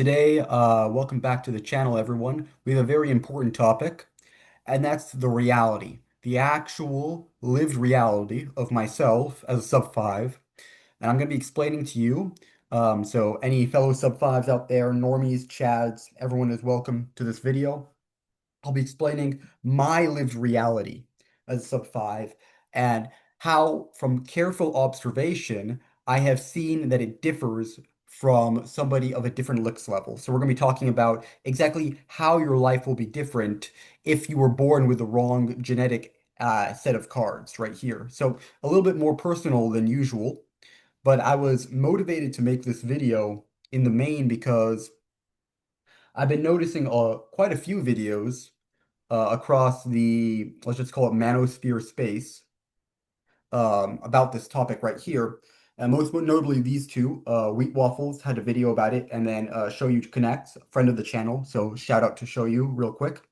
Today, welcome back to the channel, everyone. We have a very important topic, and that's the reality, the actual lived reality of myself as a sub five. And I'm going to be explaining to you. So, any fellow sub fives out there, normies, chads, everyone is welcome to this video. I'll be explaining my lived reality as a sub five and how, from careful observation, I have seen that it differs from somebody of a different looks level. So, we're going to be talking about exactly how your life will be different if you were born with the wrong genetic set of cards right here. So, a little bit more personal than usual, but I was motivated to make this video in the main because I've been noticing quite a few videos across the, let's just call it manosphere space, about this topic right here. And most notably, these two, Wheat Waffles had a video about it, and then Show You Connect, friend of the channel. So shout out to Show You real quick.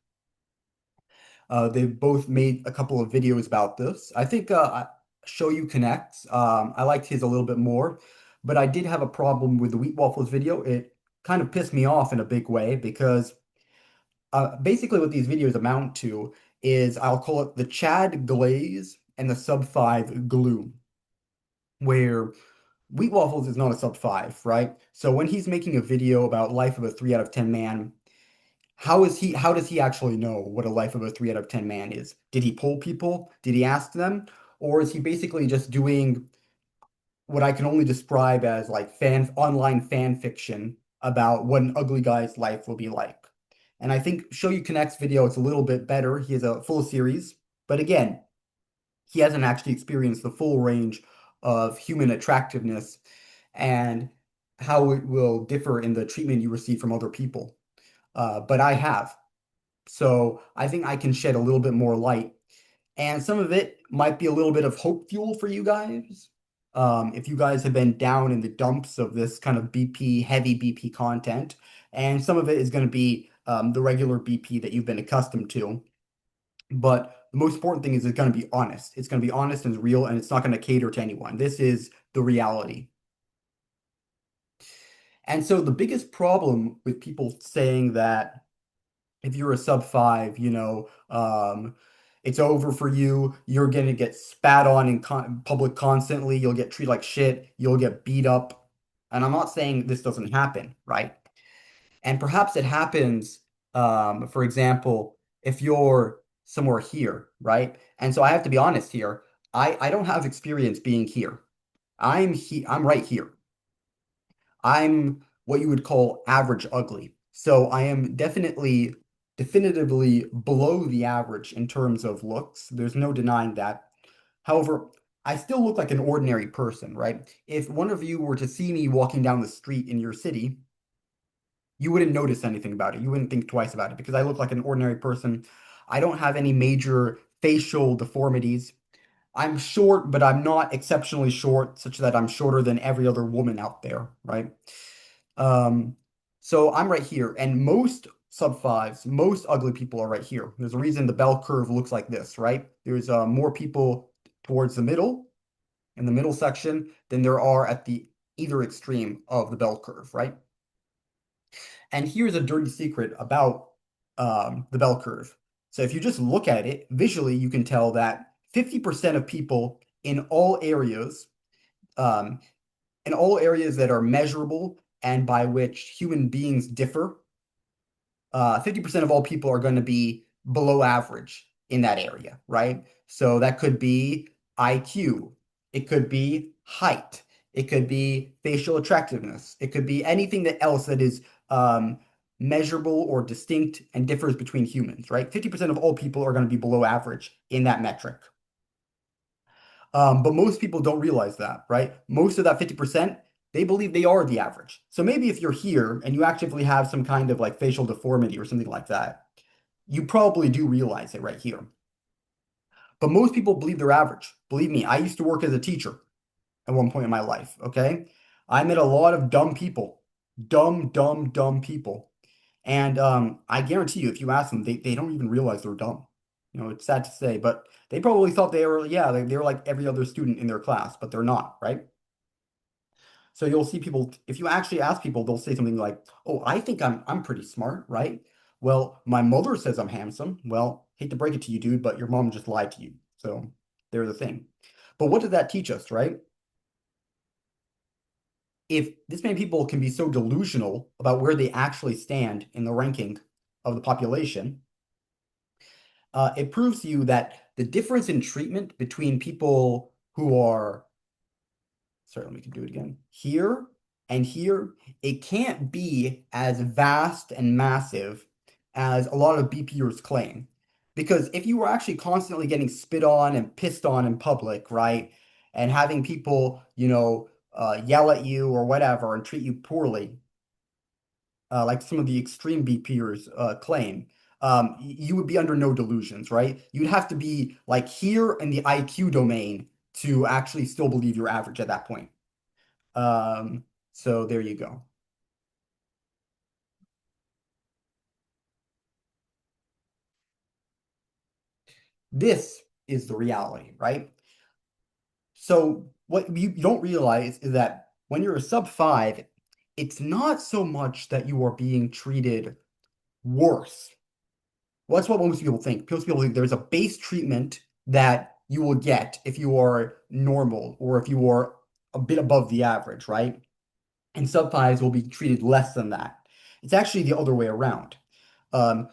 They've both made a couple of videos about this. I think Show You Connect, I liked his a little bit more, but I did have a problem with the Wheat Waffles video. It kind of pissed me off in a big way because basically what these videos amount to is I'll call it the Chad glaze and the sub five glue, where Wheat Waffles is not a sub five, right? So when he's making a video about life of a 3 out of 10 man, how does he actually know what a life of a 3 out of 10 man is? Did he poll people? Did he ask them? Or is he basically just doing what I can only describe as like online fan fiction about what an ugly guy's life will be like? And I think Show You Connect's video, it's a little bit better. He has a full series, but again, he hasn't actually experienced the full range of human attractiveness and how it will differ in the treatment you receive from other people. But I have. So I think I can shed a little bit more light. And some of it might be a little bit of hope fuel for you guys. If you guys have been down in the dumps of this kind of BP, heavy BP content, and some of it is going to be the regular BP that you've been accustomed to. But the most important thing is it's going to be honest. It's going to be honest and real, and it's not going to cater to anyone. This is the reality. And so the biggest problem with people saying that if you're a sub five, it's over for you. You're gonna get spat on in public constantly. You'll get treated like shit. You'll get beat up. And I'm not saying this doesn't happen, right? And perhaps it happens, for example, if you're somewhere here, right? And so I have to be honest here. I don't have experience being here. I'm right here. I'm what you would call average ugly. So I am definitively below the average in terms of looks. There's no denying that. However, I still look like an ordinary person, right? If one of you were to see me walking down the street in your city, you wouldn't notice anything about it. You wouldn't think twice about it because I look like an ordinary person. I don't have any major facial deformities. I'm short, but I'm not exceptionally short, such that I'm shorter than every other woman out there, right? Um, so I'm right here, and most sub fives, most ugly people are right here. There's a reason the bell curve looks like this, right? There's more people towards the middle, in the middle section, than there are at the either extreme of the bell curve, right? And here's a dirty secret about the bell curve. So if you just look at it visually, you can tell that 50% of people um, in all areas that are measurable and by which human beings differ, 50% of all people are going to be below average in that area, right? So that could be IQ, it could be height, it could be facial attractiveness, it could be anything else that is measurable or distinct and differs between humans, right? 50% of all people are going to be below average in that metric. But most people don't realize that, right? Most of that 50%, they believe they are the average. So maybe if you're here and you actively have some kind of like facial deformity or something like that, you probably do realize it right here. But most people believe they're average. Believe me, I used to work as a teacher at one point in my life, okay? I met a lot of dumb people, dumb people. And I guarantee you, if you ask them, they don't even realize they're dumb. It's sad to say, but they probably thought they were, yeah, they were like every other student in their class, but they're not, right? So you'll see people, if you actually ask people, they'll say something like, "Oh, I think I'm pretty smart, right? Well, my mother says I'm handsome." Well, hate to break it to you, dude, but your mom just lied to you. So there's the thing. But what did that teach us, right? If this many people can be so delusional about where they actually stand in the ranking of the population, it proves to you that the difference in treatment between people who are, sorry, let me do it again, here and here, it can't be as vast and massive as a lot of BPers claim. Because if you were actually constantly getting spit on and pissed on in public, right, and having people, yell at you or whatever and treat you poorly, like some of the extreme BPers claim, you would be under no delusions, right? You'd have to be like here in the IQ domain to actually still believe you're average at that point. So there you go. This is the reality, right? So what you don't realize is that when you're a sub 5, it's not so much that you are being treated worse. Well, that's what most people think. Most people think there's a base treatment that you will get if you are normal or if you are a bit above the average, right? And sub 5s will be treated less than that. It's actually the other way around. Um,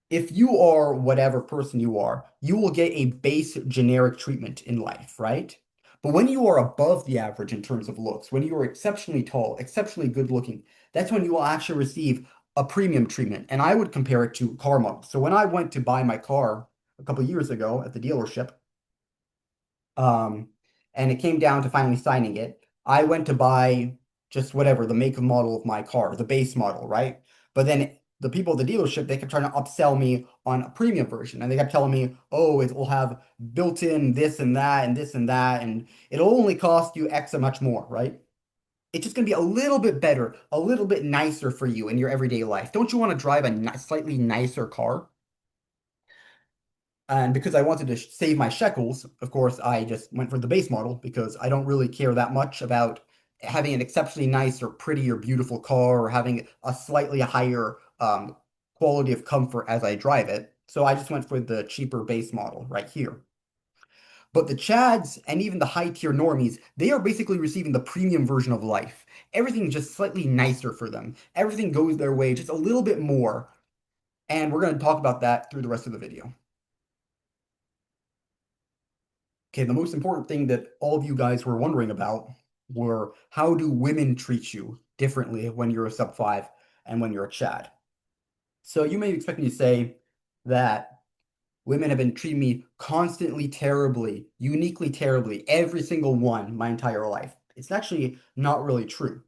if you are whatever person you are, you will get a base generic treatment in life, right? But when you are above the average in terms of looks, when you are exceptionally tall, exceptionally good looking, that's when you will actually receive a premium treatment. And I would compare it to car models. So when I went to buy my car a couple years ago at the dealership, um, and it came down to finally signing it. I went to buy just whatever, the make and model of my car, the base model, right? But then the people at the dealership, they kept trying to upsell me on a premium version. And they kept telling me, oh, it will have built-in this and that and this and that, and it'll only cost you X and much more, right? It's just going to be a little bit better, a little bit nicer for you in your everyday life. Don't you want to drive a slightly nicer car? And because I wanted to save my shekels, of course, I just went for the base model because I don't really care that much about having an exceptionally nice or pretty or beautiful car or having a slightly higher quality of comfort as I drive it. So I just went for the cheaper base model right here. But the Chads and even the high tier normies, they are basically receiving the premium version of life. Everything's just slightly nicer for them. Everything goes their way just a little bit more. And we're going to talk about that through the rest of the video. Okay, the most important thing that all of you guys were wondering about were how do women treat you differently when you're a sub 5 and when you're a Chad? So you may expect me to say that women have been treating me constantly terribly, uniquely terribly, every single one my entire life. It's actually not really true.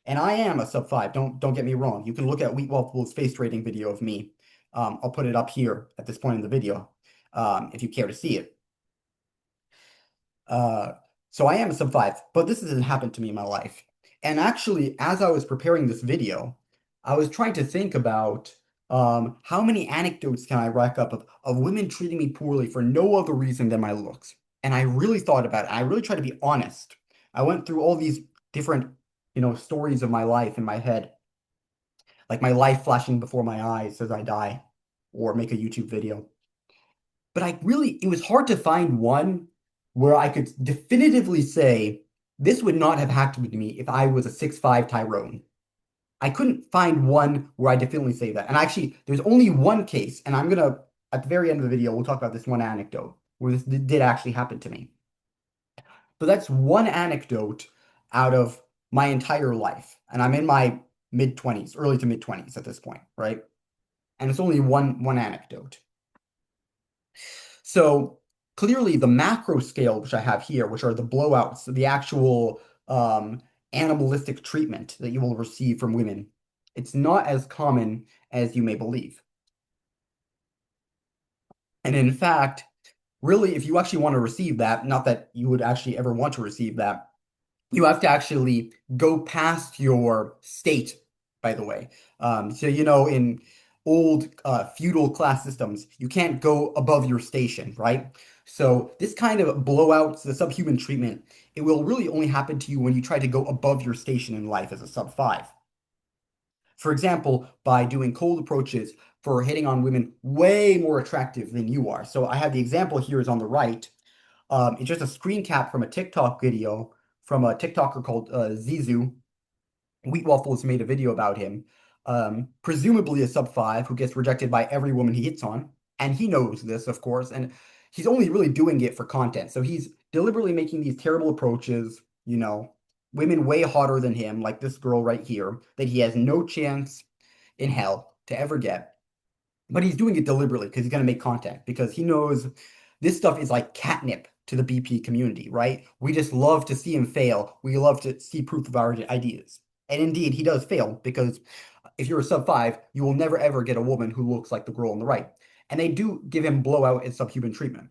And I am a sub 5. Don't get me wrong. You can look at Wheat Waffle's face rating video of me. I'll put it up here at this point in the video if you care to see it. Uh, so I am a sub 5, but this hasn't happened to me in my life. And actually, as I was preparing this video, I was trying to think about how many anecdotes can I rack up of women treating me poorly for no other reason than my looks. And I really thought about it. I really tried to be honest. I went through all these different, stories of my life in my head, like my life flashing before my eyes as I die or make a YouTube video. But it was hard to find one where I could definitively say this would not have happened to me if I was a 6'5" Tyrone. I couldn't find one where I definitively say that. And actually, there's only one case, and at the very end of the video, we'll talk about this one anecdote where this did actually happen to me. But that's one anecdote out of my entire life. And I'm in my mid 20s, early to mid 20s at this point, right? And it's only one anecdote. So clearly the macro scale, which I have here, which are the blowouts, the actual animalistic treatment that you will receive from women, it's not as common as you may believe. And in fact, really, if you actually want to receive that, not that you would actually ever want to receive that, you have to actually go past your state, by the way. So, in old feudal class systems, you can't go above your station, right? So this kind of blowouts, the subhuman treatment, it will really only happen to you when you try to go above your station in life as a sub five. For example, by doing cold approaches for hitting on women way more attractive than you are. So I have the example here is on the right. It's just a screen cap from a TikTok video from a TikToker called Zizu. Wheat Waffles made a video about him, presumably a sub five who gets rejected by every woman he hits on. And he knows this, of course, and he's only really doing it for content. So he's deliberately making these terrible approaches, women way hotter than him, like this girl right here, that he has no chance in hell to ever get. But he's doing it deliberately because he's going to make content because he knows this stuff is like catnip to the BP community, right? We just love to see him fail. We love to see proof of our ideas. And indeed, he does fail because if you're a sub five, you will never ever get a woman who looks like the girl on the right. And they do give him blowout and subhuman treatment.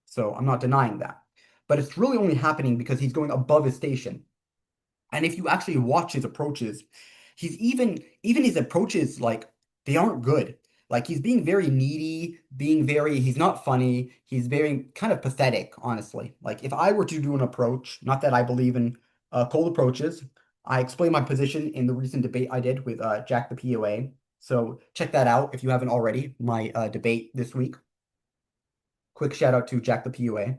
So I'm not denying that. But it's really only happening because he's going above his station. And if you actually watch his approaches, he's even his approaches like they aren't good. Like he's being very needy, he's not funny, he's very kind of pathetic, honestly. Like if I were to do an approach, not that I believe in cold approaches, I explained my position in the recent debate I did with Jack the POA. So check that out if you haven't already, my debate this week. Quick shout out to Jack the POA.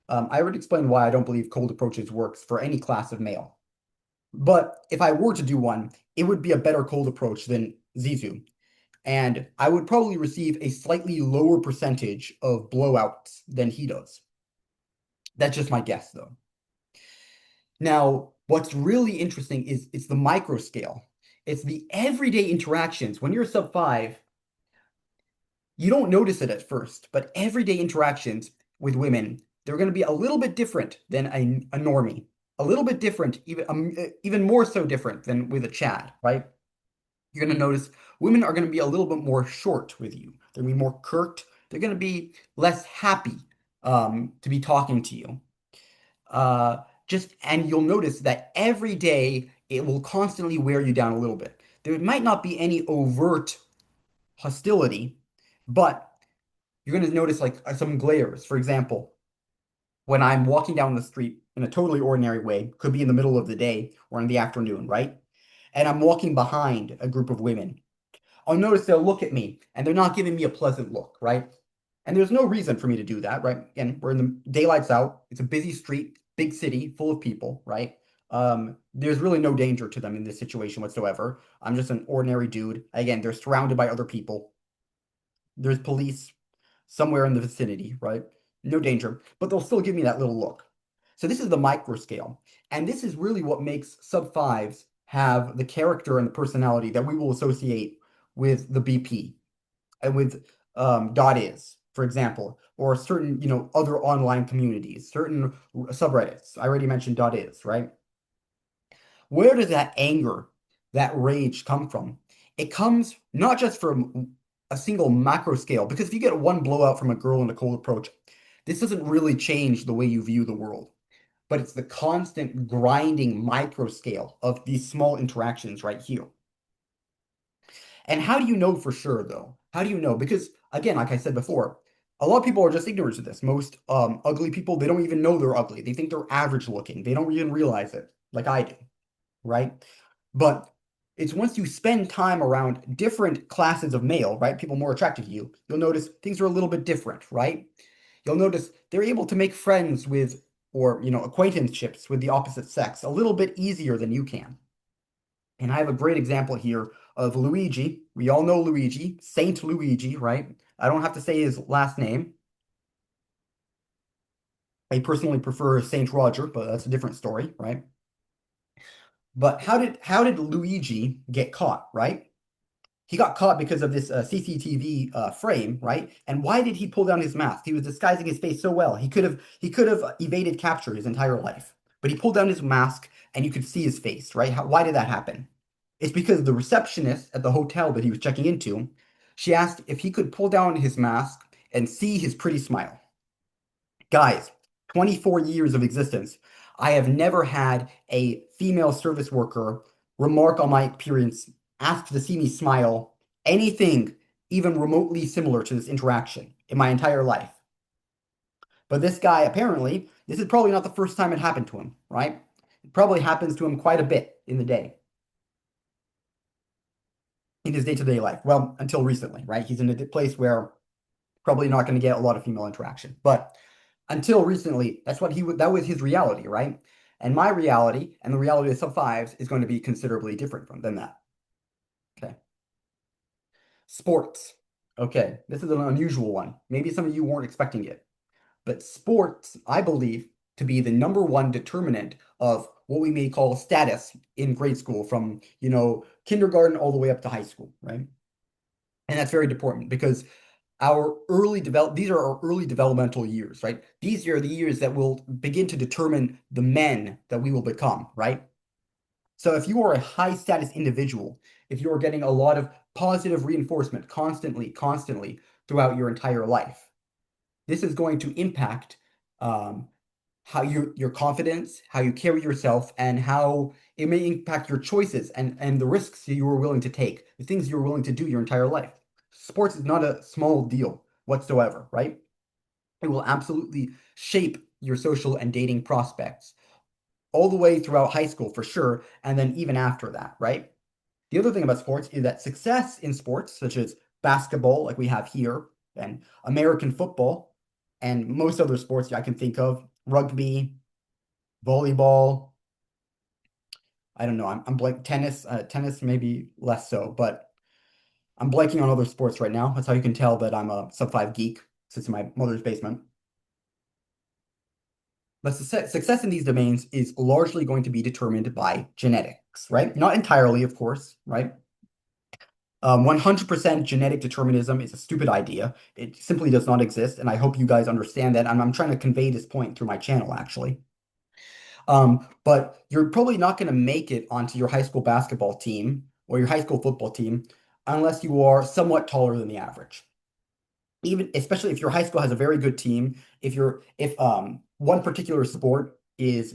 I already explained why I don't believe cold approaches works for any class of male. But if I were to do one, it would be a better cold approach than Zizou. And I would probably receive a slightly lower percentage of blowouts than he does. That's just my guess, though. Now, what's really interesting is it's the micro scale. It's the everyday interactions. When you're a sub five, you don't notice it at first, but everyday interactions with women, they're going to be a little bit different than a normie. A little bit different, even more so different than with a Chad, right? You're going to notice women are going to be a little bit more short with you. They're going to be more curt. They're going to be less happy to be talking to you. And you'll notice that every day it will constantly wear you down a little bit. There might not be any overt hostility, but you're going to notice like some glares. For example, when I'm walking down the street in a totally ordinary way, could be in the middle of the day or in the afternoon, right? And I'm walking behind a group of women. I'll notice they'll look at me and they're not giving me a pleasant look, right? And there's no reason for me to do that, right? And we're in the daylight's out. It's a busy street, big city, full of people, right? There's really no danger to them in this situation whatsoever. I'm just an ordinary dude. Again, they're surrounded by other people. There's police somewhere in the vicinity, right? No danger, but they'll still give me that little look. So this is the micro scale. And this is really what makes sub fives have the character and the personality that we will associate with the BP and with dot is, for example, or certain, other online communities, certain subreddits. I already mentioned dot is, right? Where does that anger, that rage come from? It comes not just from a single macro scale, because if you get one blowout from a girl in a cold approach, this doesn't really change the way you view the world. But it's the constant grinding micro scale of these small interactions right here. And how do you know for sure, though? How do you know? Because, again, like I said before, a lot of people are just ignorant of this. Most ugly people, they don't even know they're ugly. They think they're average looking. They don't even realize it, like I do, right? But it's once you spend time around different classes of male, right? People more attractive to you, you'll notice things are a little bit different, right? You'll notice they're able to make friends with, or, acquaintanceships with the opposite sex a little bit easier than you can. And I have a great example here of Luigi. We all know Luigi, Saint Luigi, right? I don't have to say his last name. I personally prefer Saint Roger, but that's a different story, right? But how did Luigi get caught, right? He got caught because of this CCTV frame, right? And why did he pull down his mask? He was disguising his face so well. He could have evaded capture his entire life, but he pulled down his mask and you could see his face, right? Why did that happen? It's because the receptionist at the hotel that he was checking into, she asked if he could pull down his mask and see his pretty smile. Guys, 24 years of existence, I have never had a female service worker remark on my appearance, ask to see me smile, anything even remotely similar to this interaction in my entire life. But this guy, apparently, this is probably not the first time it happened to him, right? It probably happens to him quite a bit in the day, in his day-to-day life. Well, until recently, right? He's in a place where probably not going to get a lot of female interaction. But until recently, that was his reality, right? And my reality and the reality of Sub 5s is going to be considerably different than that. Okay. Sports. Okay, this is an unusual one. Maybe some of you weren't expecting it. But sports, I believe, to be the number one determinant of what we may call status in grade school from, kindergarten all the way up to high school, right? And that's very important because these are our early developmental years, right? These are the years that will begin to determine the men that we will become, right? So if you are a high status individual, if you are getting a lot of positive reinforcement constantly throughout your entire life, this is going to impact um, how your confidence, how you carry yourself, and how it may impact your choices and the risks you are willing to take, the things you're willing to do your entire life. Sports is not a small deal whatsoever, right? It will absolutely shape your social and dating prospects all the way throughout high school for sure, and then even after that, right? The other thing about sports is that success in sports, such as basketball, like we have here, and American football, and most other sports I can think of, rugby, volleyball, I don't know, I'm blank, tennis maybe less so, but I'm blanking on other sports right now. That's how you can tell that I'm a Sub 5 geek, sits in my mother's basement. But success in these domains is largely going to be determined by genetics, right? Not entirely, of course, right? 100% genetic determinism is a stupid idea. It simply does not exist, and I hope you guys understand that. I'm trying to convey this point through my channel, actually. But you're probably not going to make it onto your high school basketball team or your high school football team unless you are somewhat taller than the average. Even especially if your high school has a very good team, if one particular sport is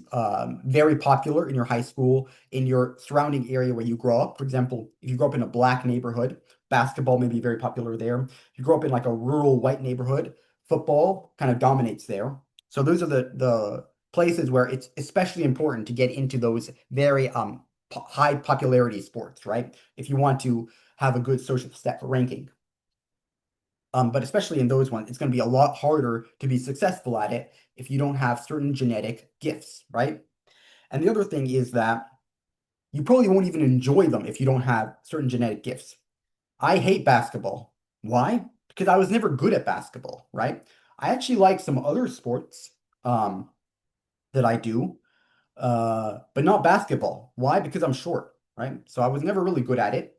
very popular in your high school, in your surrounding area where you grow up. For example, if you grow up in a black neighborhood, basketball may be very popular there. If you grow up in like a rural white neighborhood, football kind of dominates there. So those are the places where it's especially important to get into those very high popularity sports, right? If you want to have a good social stat ranking. But especially in those ones, it's going to be a lot harder to be successful at it if you don't have certain genetic gifts, right? And the other thing is that you probably won't even enjoy them if you don't have certain genetic gifts. I hate basketball. Why? Because I was never good at basketball, right? I actually like some other sports um, that I do, but not basketball. Why? Because I'm short, right? So I was never really good at it.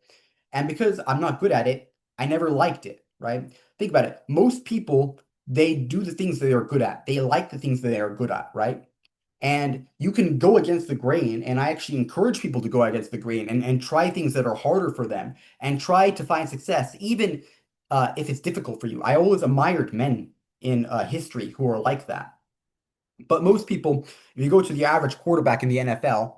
And because I'm not good at it, I never liked it, right? Think about it. Most people, they do the things that they are good at. They like the things that they are good at, right? And you can go against the grain. And I actually encourage people to go against the grain and try things that are harder for them and try to find success, even if it's difficult for you. I always admired men in history who are like that. But most people, if you go to the average quarterback in the NFL,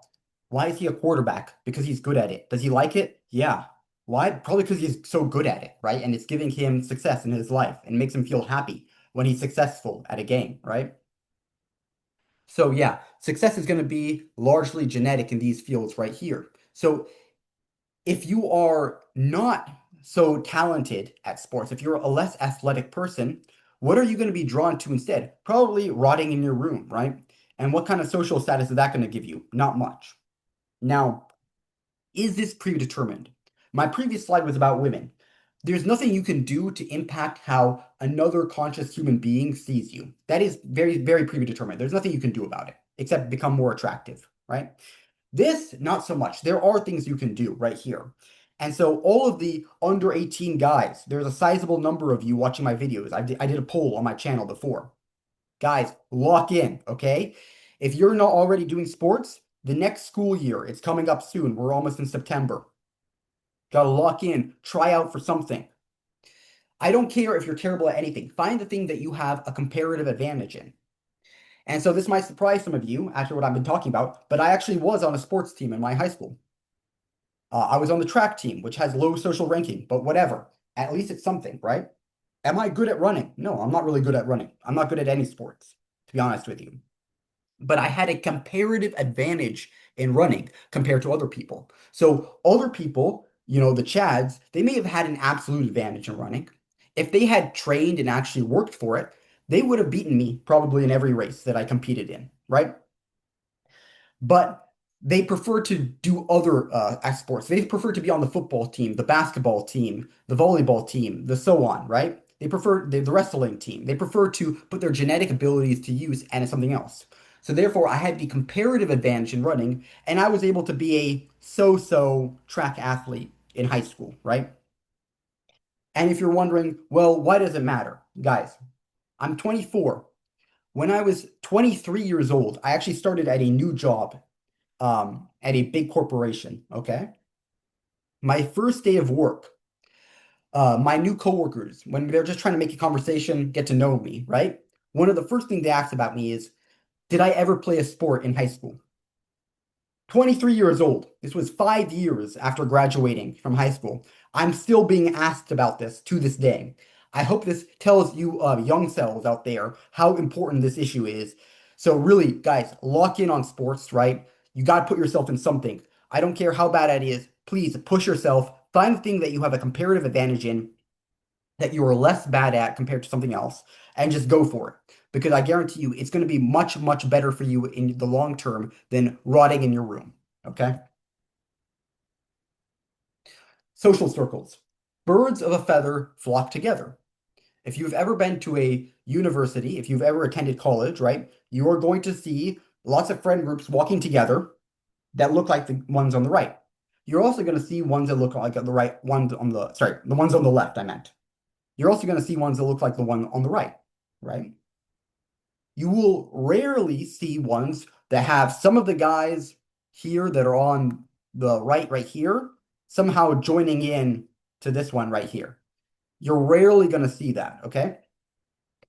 why is he a quarterback? Because he's good at it. Does he like it? Yeah. Why? Probably because he's so good at it, right? And it's giving him success in his life and makes him feel happy when he's successful at a game, right? So yeah, success is going to be largely genetic in these fields right here. So if you are not so talented at sports, if you're a less athletic person, what are you going to be drawn to instead? Probably rotting in your room, right? And what kind of social status is that going to give you? Not much. Now, is this predetermined? My previous slide was about women. There's nothing you can do to impact how another conscious human being sees you. That is very, very predetermined. There's nothing you can do about it except become more attractive, right? This, not so much. There are things you can do right here. And so all of the under 18 guys, there's a sizable number of you watching my videos. I did a poll on my channel before. Guys, lock in, okay? If you're not already doing sports, the next school year, it's coming up soon. We're almost in September. Gotta lock in, try out for something. I don't care if you're terrible at anything. Find the thing that you have a comparative advantage in. And so this might surprise some of you after what I've been talking about, but I actually was on a sports team in my high school. I was on the track team, which has low social ranking, but whatever. At least it's something, right? Am I good at running? No, I'm not really good at running. I'm not good at any sports, to be honest with you. But I had a comparative advantage in running compared to other people. So other people, the Chads, they may have had an absolute advantage in running. If they had trained and actually worked for it, they would have beaten me probably in every race that I competed in, right? But they prefer to do other sports. They prefer to be on the football team, the basketball team, the volleyball team, the so on, right? They prefer the wrestling team. They prefer to put their genetic abilities to use and it's something else. So therefore, I had the comparative advantage in running, and I was able to be a so-so track athlete in high school, right? And if you're wondering, well, why does it matter? Guys, I'm 24. When I was 23 years old, I actually started at a new job at a big corporation. Okay. My first day of work, my new coworkers, when they're just trying to make a conversation, get to know me, right? One of the first things they asked about me is, did I ever play a sport in high school? 23 years old. This was 5 years after graduating from high school. I'm still being asked about this to this day. I hope this tells you young cells out there how important this issue is. So really, guys, lock in on sports, right? You got to put yourself in something. I don't care how bad it is. Please push yourself. Find the thing that you have a comparative advantage in, that you are less bad at compared to something else, and just go for it. Because I guarantee you, it's going to be much, much better for you in the long term than rotting in your room. Okay? Social circles. Birds of a feather flock together. If you've ever been to a university, if you've ever attended college, right, you are going to see lots of friend groups walking together that look like the ones on the right. You're also going to see ones that look like the right ones on the, sorry, the ones on the left, I meant. You're also going to see ones that look like the one on the right, right? You will rarely see ones that have some of the guys here that are on the right here, somehow joining in to this one right here. You're rarely going to see that, okay?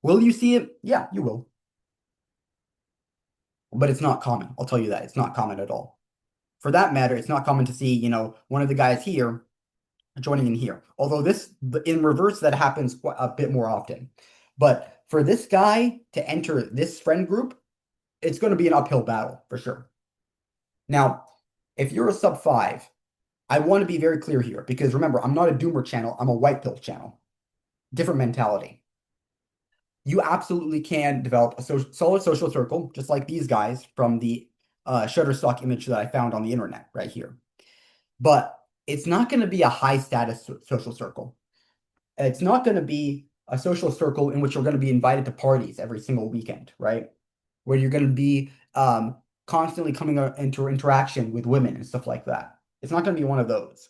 Will you see it? Yeah, you will. But it's not common. I'll tell you that. It's not common at all. For that matter, it's not common to see, one of the guys here joining in here. Although in reverse, that happens a bit more often. But for this guy to enter this friend group, it's going to be an uphill battle for sure. Now, if you're a sub 5, I want to be very clear here because remember, I'm not a doomer channel, I'm a white pill channel. Different mentality. You absolutely can develop a solid social circle, just like these guys from the Shutterstock image that I found on the internet right here. But it's not going to be a high status social circle. It's not going to be a social circle in which you're going to be invited to parties every single weekend, right? Where you're going to be constantly coming into interaction with women and stuff like that. It's not going to be one of those.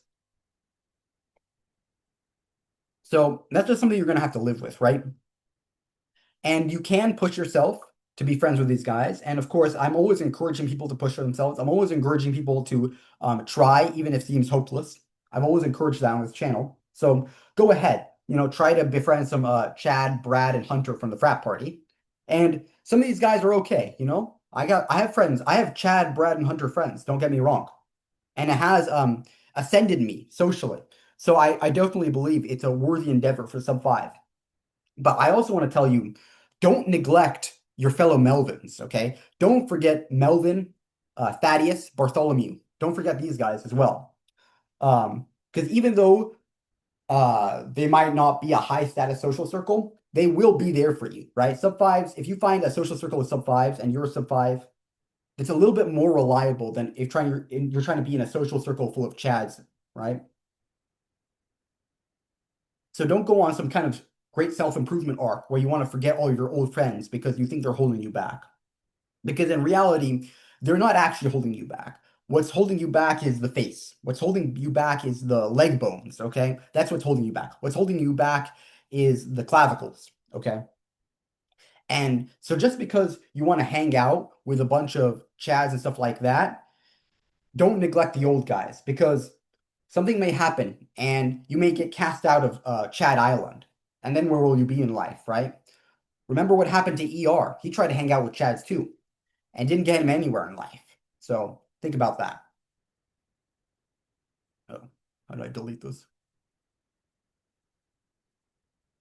So that's just something you're going to have to live with, right? And you can push yourself to be friends with these guys. And of course, I'm always encouraging people to push themselves. I'm always encouraging people to try, even if it seems hopeless. I've always encouraged that on this channel. So go ahead, try to befriend some Chad, Brad, and Hunter from the frat party. And some of these guys are okay. I have friends. I have Chad, Brad, and Hunter friends. Don't get me wrong. And it has ascended me socially. So I definitely believe it's a worthy endeavor for Sub 5. But I also want to tell you, don't neglect your fellow Melvins, okay? Don't forget Melvin, Thaddeus, Bartholomew. Don't forget these guys as well. Because even though they might not be a high status social circle, they will be there for you, right? Sub 5s, if you find a social circle of Sub 5s and you're a Sub 5, it's a little bit more reliable than if you're trying to be in a social circle full of Chads, right? So don't go on some kind of great self-improvement arc where you want to forget all of your old friends because you think they're holding you back. Because in reality, they're not actually holding you back. What's holding you back is the face. What's holding you back is the leg bones, okay? That's what's holding you back. What's holding you back is the clavicles, okay? And so just because you want to hang out with a bunch of chads and stuff like that, don't neglect the old guys because something may happen and you may get cast out of Chad Island. And then where will you be in life, right? Remember what happened to ER. He tried to hang out with Chads too and didn't get him anywhere in life. So think about that. Oh, how do I delete this?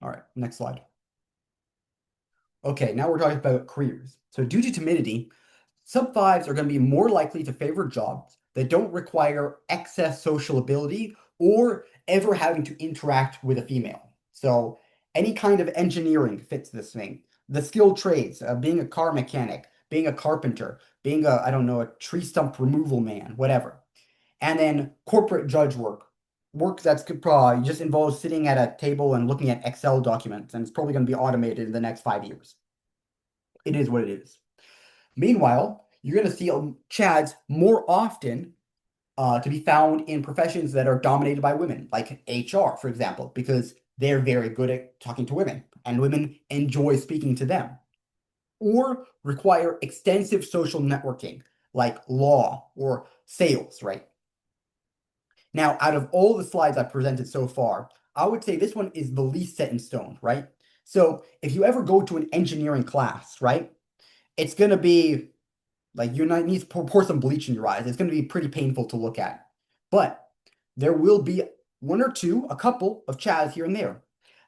All right, next slide. Okay, now we're talking about careers. So due to timidity, sub-5s are going to be more likely to favor jobs that don't require excess social ability or ever having to interact with a female. So any kind of engineering fits this thing. The skilled trades, being a car mechanic, being a carpenter, being a, I don't know, a tree stump removal man, whatever. And then corporate judge work, work that's probably just involves sitting at a table and looking at Excel documents, and it's probably going to be automated in the next 5 years. It is what it is. Meanwhile, you're going to see Chads more often to be found in professions that are dominated by women, like HR, for example, because they're very good at talking to women and women enjoy speaking to them, or require extensive social networking, like law or sales, right? Now, out of all the slides I've presented so far, I would say this one is the least set in stone, right? So if you ever go to an engineering class, right, it's going to be like you need to pour some bleach in your eyes. It's going to be pretty painful to look at. But there will be one or two, a couple of Chads here and there.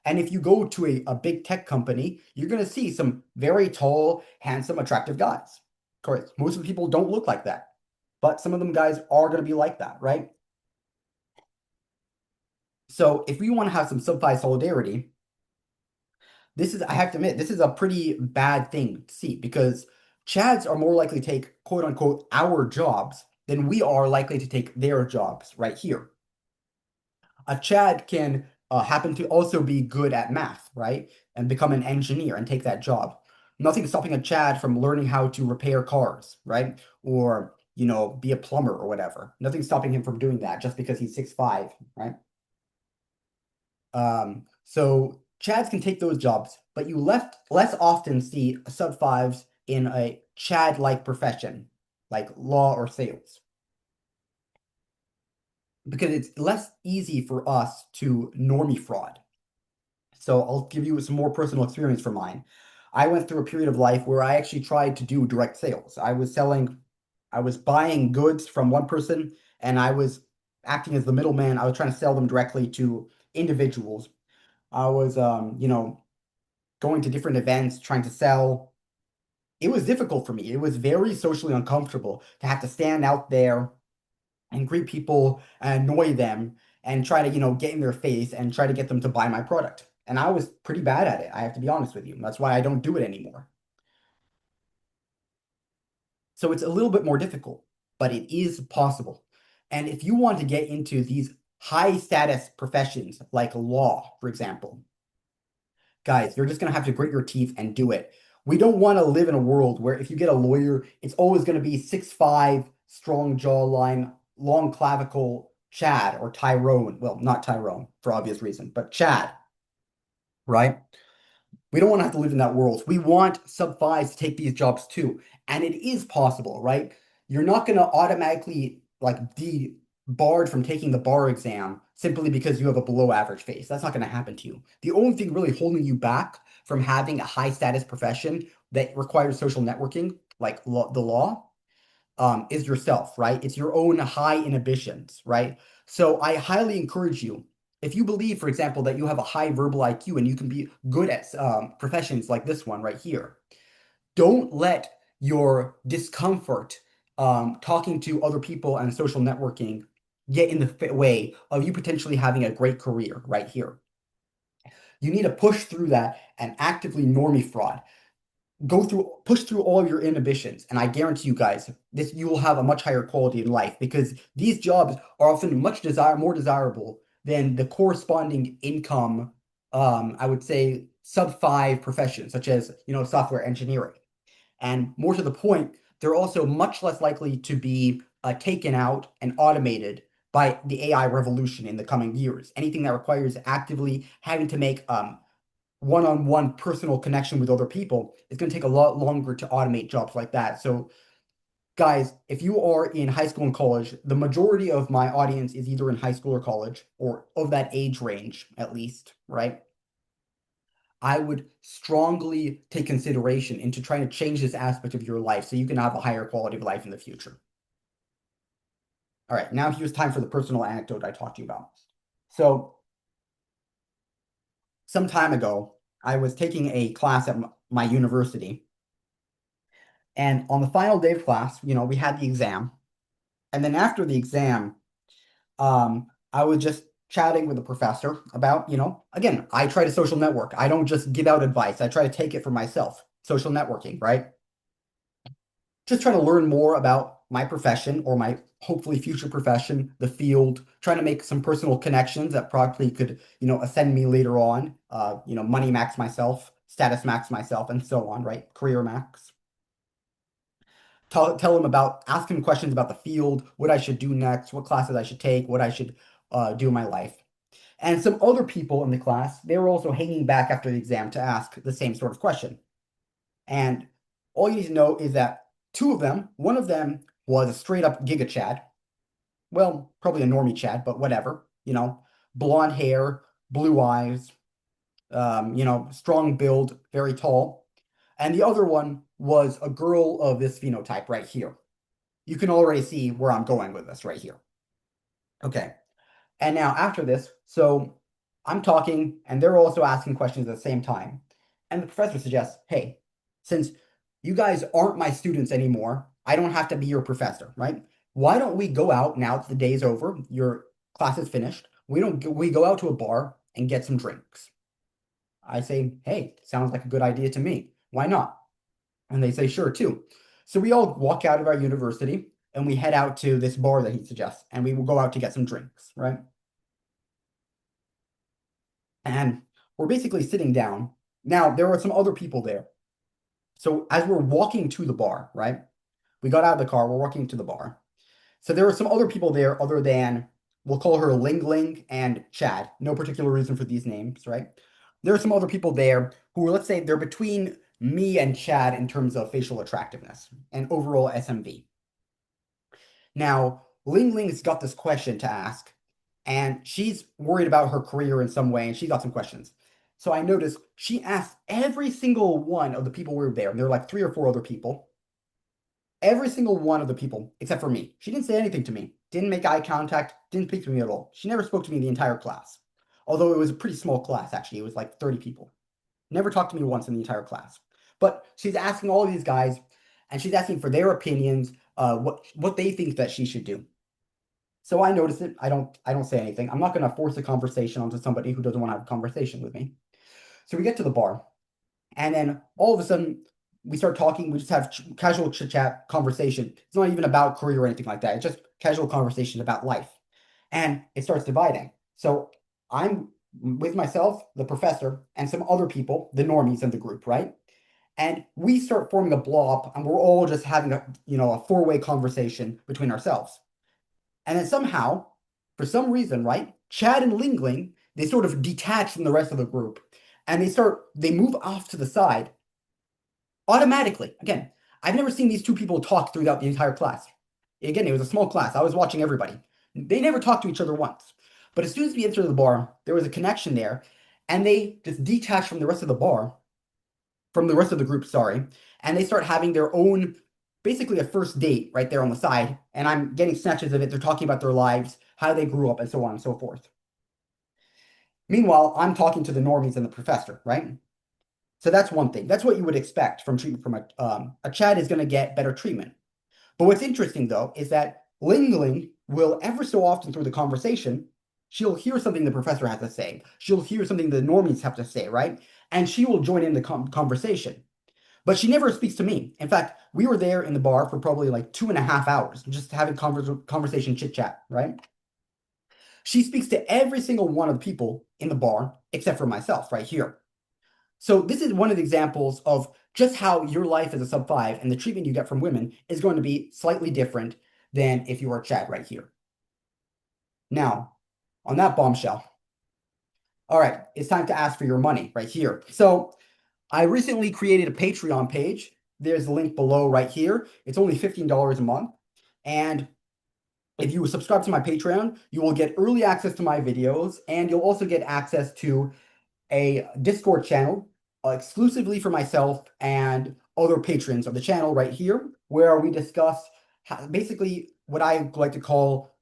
And if you go to a big tech company, you're going to see some very tall, handsome, attractive guys. Of course, most of the people don't look like that. But some of them guys are going to be like that, right? So if we want to have some sub-5 solidarity, this is, I have to admit, this is a pretty bad thing to see because Chads are more likely to take quote unquote our jobs than we are likely to take their jobs right here. A Chad can happen to also be good at math, right? And become an engineer and take that job. Nothing stopping a Chad from learning how to repair cars, right? Or, be a plumber or whatever. Nothing stopping him from doing that just because he's 6'5", right? So Chads can take those jobs, but you less often see sub-5s in a Chad-like profession, like law or sales, because it's less easy for us to normie fraud. So I'll give you some more personal experience for mine. I went through a period of life where I actually tried to do direct sales. I was buying goods from one person and I was acting as the middleman. I was trying to sell them directly to individuals. I was, going to different events, trying to sell. It was difficult for me. It was very socially uncomfortable to have to stand out there and greet people and annoy them and try to, get in their face and try to get them to buy my product. And I was pretty bad at it. I have to be honest with you. That's why I don't do it anymore. So it's a little bit more difficult, but it is possible. And if you want to get into these high status professions like law, for example, guys, you're just going to have to grit your teeth and do it. We don't want to live in a world where if you get a lawyer, it's always going to be 6'5", strong jawline, long clavicle Chad or Tyrone. Well, not Tyrone for obvious reason, but Chad, right? We don't want to have to live in that world. We want sub-5s to take these jobs too. And it is possible, right? You're not going to automatically like be barred from taking the bar exam simply because you have a below average face. That's not going to happen to you. The only thing really holding you back from having a high status profession that requires social networking, like the law, is yourself, right? It's your own high inhibitions, right? So I highly encourage you, if you believe, for example, that you have a high verbal IQ and you can be good at professions like this one right here, don't let your discomfort talking to other people and social networking get in the way of you potentially having a great career right here. You need to push through that and actively normie fraud push through all of your inhibitions, and I guarantee you guys, this you will have a much higher quality in life because these jobs are often more desirable than the corresponding income, I would say sub-5 professions, such as, software engineering. And more to the point, they're also much less likely to be taken out and automated by the AI revolution in the coming years. Anything that requires actively having to make one-on-one personal connection with other people, it's going to take a lot longer to automate jobs like that. So, guys, if you are in high school and college, the majority of my audience is either in high school or college, or of that age range at least, right? I would strongly take consideration into trying to change this aspect of your life so you can have a higher quality of life in the future. All right, now here's time for the personal anecdote I talked to you about. So, some time ago, I was taking a class at my university, and on the final day of class, we had the exam, and then after the exam, I was just chatting with the professor about, again, I try to social network. I don't just give out advice. I try to take it for myself. Social networking, right? Just trying to learn more about my profession or my hopefully future profession, the field, trying to make some personal connections that probably could, ascend me later on, money max myself, status max myself, and so on, right? Career max. Tell him about, ask him questions about the field, what I should do next, what classes I should take, what I should do in my life. And some other people in the class, they were also hanging back after the exam to ask the same sort of question. And all you need to know is that two of them, one of them was a straight up Giga Chad. Well, probably a normie Chad, but whatever. Blonde hair, blue eyes, strong build, very tall. And the other one was a girl of this phenotype right here. You can already see where I'm going with this right here. Okay. And now after this, so I'm talking and they're also asking questions at the same time. And the professor suggests, hey, since you guys aren't my students anymore, I don't have to be your professor, right? Why don't we go out now that the day's over, your class is finished. We go out to a bar and get some drinks. I say, hey, sounds like a good idea to me. Why not? And they say, sure, too. So we all walk out of our university and we head out to this bar that he suggests, and we will go out to get some drinks, right? And we're basically sitting down. Now, there are some other people there. So as we're walking to the bar, right? We got out of the car, we're walking to the bar. So there were some other people there other than, we'll call her Ling Ling and Chad. No particular reason for these names, right? There are some other people there who, let's say, they're between me and Chad in terms of facial attractiveness and overall SMV. Now, Ling Ling's got this question to ask, and she's worried about her career in some way, and she got some questions. So I noticed she asked every single one of the people who were there, and there were like three or four other people, every single one of the people, except for me. She didn't say anything to me, didn't make eye contact, didn't speak to me at all. She never spoke to me the entire class. Although it was a pretty small class, actually. It was like 30 people. Never talked to me once in the entire class. But she's asking all of these guys, and she's asking for their opinions, what they think that she should do. So I notice it. I don't say anything. I'm not going to force a conversation onto somebody who doesn't want to have a conversation with me. So we get to the bar, and then all of a sudden we start talking. We just have casual chit chat conversation. It's not even about career or anything like that. It's just casual conversation about life, and it starts dividing. So I'm with myself, the professor, and some other people, the normies in the group, right? And we start forming a blob, and we're all just having a four-way conversation between ourselves. And then somehow, for some reason, right, Chad and Lingling, they sort of detach from the rest of the group and they move off to the side automatically. Again, I've never seen these two people talk throughout the entire class. Again, it was a small class. I was watching everybody. They never talked to each other once. But as soon as we entered the bar, there was a connection there, and they just detached from the rest of the bar, from the rest of the group, sorry, and they start having their own, basically a first date right there on the side. And I'm getting snatches of it. They're talking about their lives, how they grew up, and so on and so forth. Meanwhile, I'm talking to the normies and the professor, right? So that's one thing. That's what you would expect from treatment from a Chad is going to get better treatment. But what's interesting though is that Ling Ling will ever so often through the conversation, she'll hear something the professor has to say. She'll hear something the normies have to say, right? And she will join in the conversation. But she never speaks to me. In fact, we were there in the bar for probably like 2.5 hours, just having conversation, chit chat, right? She speaks to every single one of the people in the bar except for myself right here. So this is one of the examples of just how your life as a sub 5 and the treatment you get from women is going to be slightly different than if you are Chad right here. Now, on that bombshell, all right, it's time to ask for your money right here. So I recently created a Patreon page. There's the link below right here. It's only $15 a month. And if you subscribe to my Patreon, you will get early access to my videos, and you'll also get access to a Discord channel exclusively for myself and other patrons of the channel right here, where we discuss basically what I like to call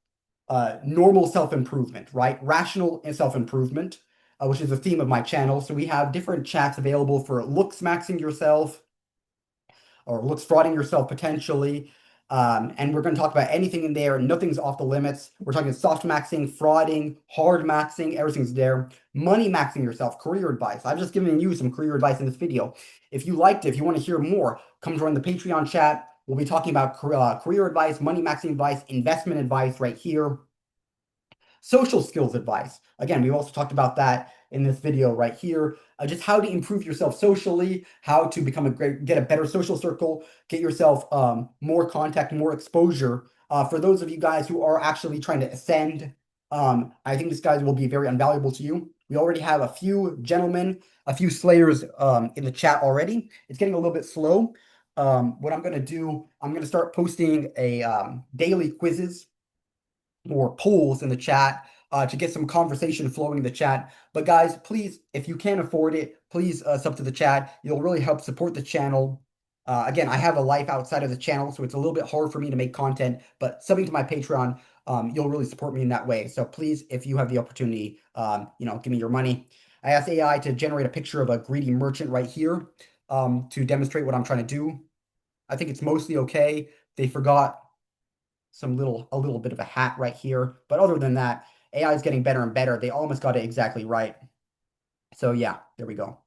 normal self-improvement, right? Rational self-improvement. which is the theme of my channel. So we have different chats available for looks maxing yourself or looks frauding yourself potentially. And we're going to talk about anything in there. Nothing's off the limits. We're talking soft maxing, frauding, hard maxing, everything's there. Money maxing yourself, career advice. I've just given you some career advice in this video. If you liked it, if you want to hear more, come join the Patreon chat. We'll be talking about career advice, money maxing advice, investment advice right here. Social skills advice. Again, we've also talked about that in this video right here. Just how to improve yourself socially, how to become get a better social circle, get yourself more contact, more exposure. For those of you guys who are actually trying to ascend, I think this guys will be very invaluable to you. We already have a few gentlemen, a few slayers in the chat already. It's getting a little bit slow. What I'm going to do, I'm going to start posting a daily quizzes or polls in the chat to get some conversation flowing in the chat. But guys, please, if you can afford it, please sub to the chat. You'll really help support the channel. Again, I have a life outside of the channel, so it's a little bit hard for me to make content, but subbing to my Patreon, you'll really support me in that way. So please, if you have the opportunity, give me your money. I asked AI to generate a picture of a greedy merchant right here to demonstrate what I'm trying to do. I think it's mostly okay. They forgot a little bit of a hat right here. But other than that, AI is getting better and better. They almost got it exactly right. So yeah, there we go.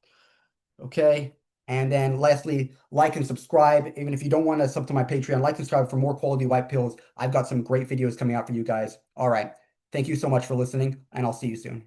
Okay. And then lastly, like and subscribe. Even if you don't want to sub to my Patreon, like and subscribe for more quality white pills. I've got some great videos coming out for you guys. All right. Thank you so much for listening, and I'll see you soon.